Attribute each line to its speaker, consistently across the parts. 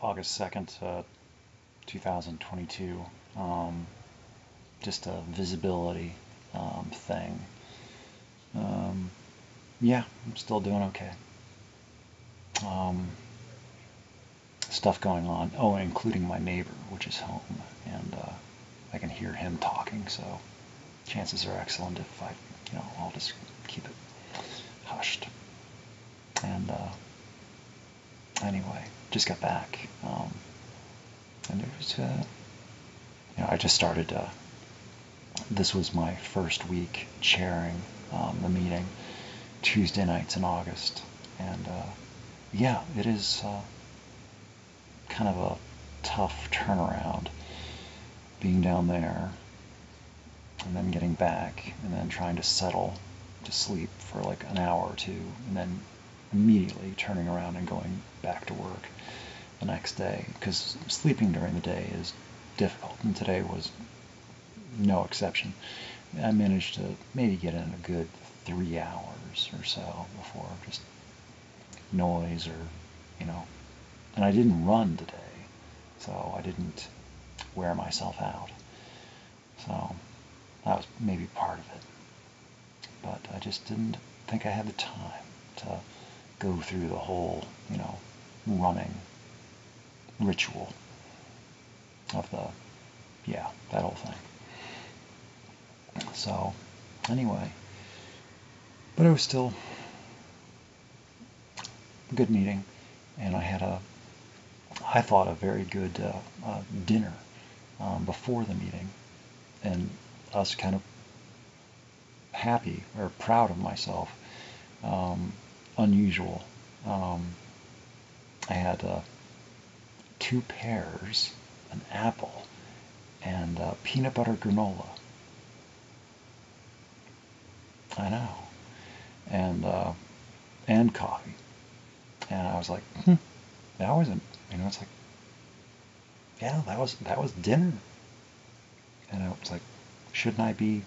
Speaker 1: August 2nd, 2022. Just a visibility thing. Yeah, I'm still doing okay. Stuff going on. Oh, including my neighbor, which is home, and I can hear him talking, so chances are excellent if I'll just keep it hushed. And anyway, just got back, and it was, I just started. This was my first week chairing the meeting, Tuesday nights in August, and yeah, it is kind of a tough turnaround being down there and then getting back and then trying to settle to sleep for like an hour or two and then immediately turning around and going back to work the next day, because sleeping during the day is difficult, and today was no exception. I managed to maybe get in a good 3 hours or so before just noise and I didn't run today, so I didn't wear myself out. So that was maybe part of it. But I just didn't think I had the time to go through the whole, running ritual of that whole thing. So anyway, but it was still a good meeting, and I had I thought, a very good dinner before the meeting, and I was kind of happy or proud of myself. Unusual. I had 2 pears, an apple, and peanut butter granola. I know, and coffee. And I was like, that wasn't, it's like, yeah, that was dinner. And I was like, shouldn't I be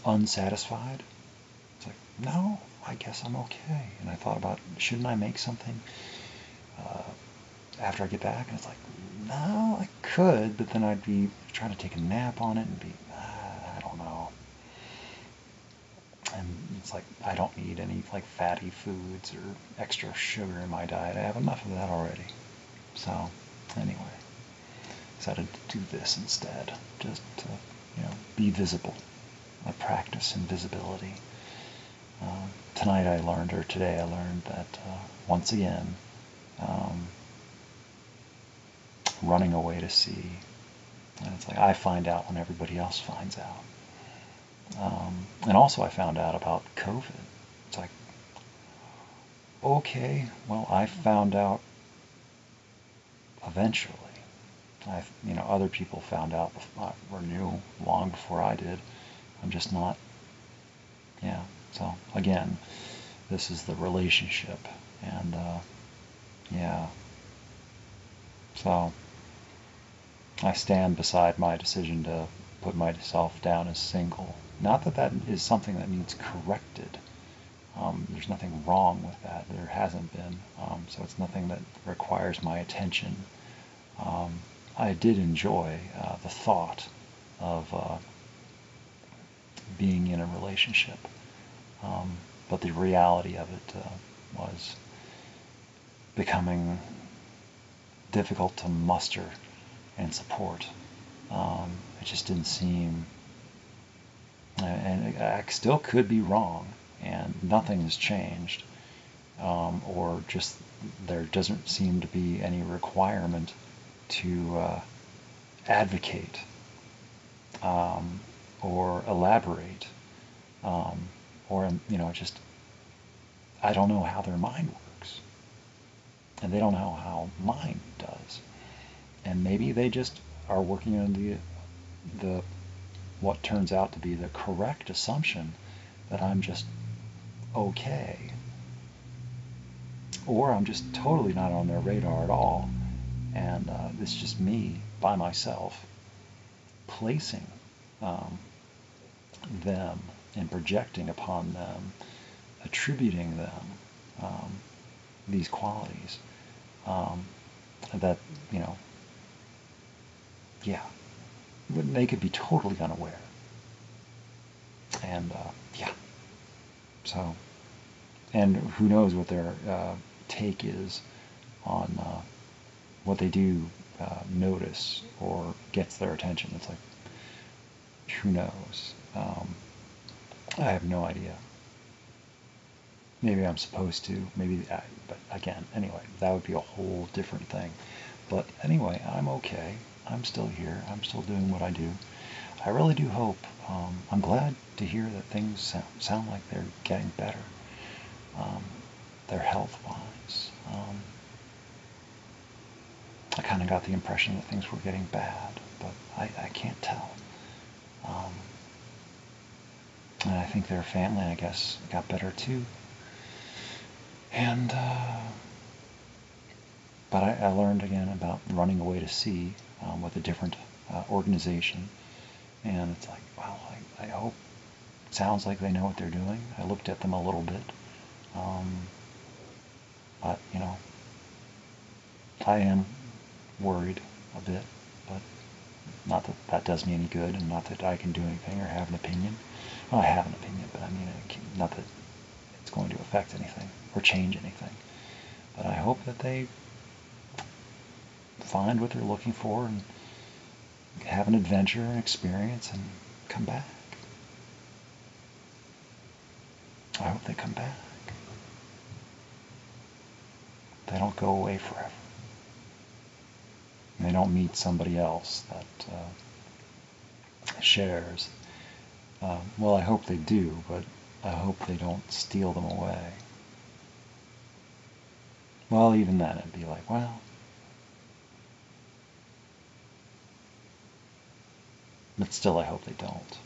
Speaker 1: unsatisfied? It's like, no, I guess I'm okay. And I thought about, shouldn't I make something after I get back? And it's like, no, I could, but then I'd be trying to take a nap on it and be, I don't know. And it's like, I don't need any like fatty foods or extra sugar in my diet. I have enough of that already. So anyway, decided to do this instead, just to be visible. I practice invisibility. Today I learned that once again, running away to sea. And it's like I find out when everybody else finds out. And also I found out about COVID. It's like, okay, well, I found out eventually. Other people found out or knew long before I did. I'm just not, yeah. So again, this is the relationship, and yeah. So I stand beside my decision to put myself down as single. Not that that is something that needs corrected. There's nothing wrong with that. There hasn't been. So it's nothing that requires my attention. I did enjoy the thought of being in a relationship, but the reality of it was becoming difficult to muster and support. It just didn't seem, and I still could be wrong, and nothing has changed, or just there doesn't seem to be any requirement to advocate or elaborate, or just I don't know how their mind works, and they don't know how mine does, and maybe they just are working on the what turns out to be the correct assumption that I'm just okay, or I'm just totally not on their radar at all, and it's just me by myself placing them and projecting upon them, attributing them these qualities that, you know, yeah, they could be totally unaware. And yeah, so, and who knows what their take is on what they do notice or gets their attention. It's like, who knows? I have no idea. Maybe I'm supposed to, but again, anyway, that would be a whole different thing. But anyway, I'm okay. I'm still here. I'm still doing what I do. I really do hope, I'm glad to hear that things sound like they're getting better, their health-wise. I kind of got the impression that things were getting bad, but I can't tell. And I think their family, I guess, got better too. And, but I learned again about running away to sea with a different organization. And it's like, wow, I hope, sounds like they know what they're doing. I looked at them a little bit. But, you know, I am worried a bit, but not that that does me any good, and not that I can do anything or have an opinion. Well, I have an opinion, but I mean, not that it's going to affect anything or change anything. But I hope that they find what they're looking for and have an adventure and experience and come back. I hope they come back. They don't go away forever. And they don't meet somebody else that shares. Well, I hope they do, but I hope they don't steal them away. Well, even then, it'd be like, well, but still, I hope they don't.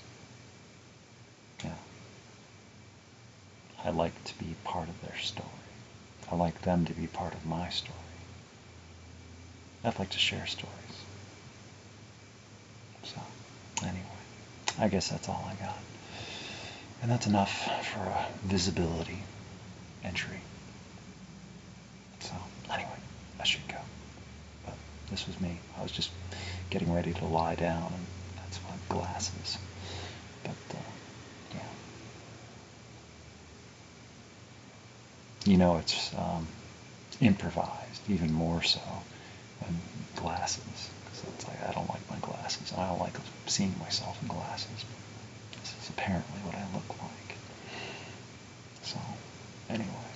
Speaker 1: Yeah. I like to be part of their story. I like them to be part of my story. I'd like to share stories. So, anyway, I guess that's all I got. And that's enough for a visibility entry. So, anyway, I should go. But this was me. I was just getting ready to lie down, and that's my glasses. But, yeah. You know, it's improvised, even more so than glasses. Because it's like, I don't like my glasses. I don't like seeing myself in glasses. But this is apparently what I look like. So, anyway.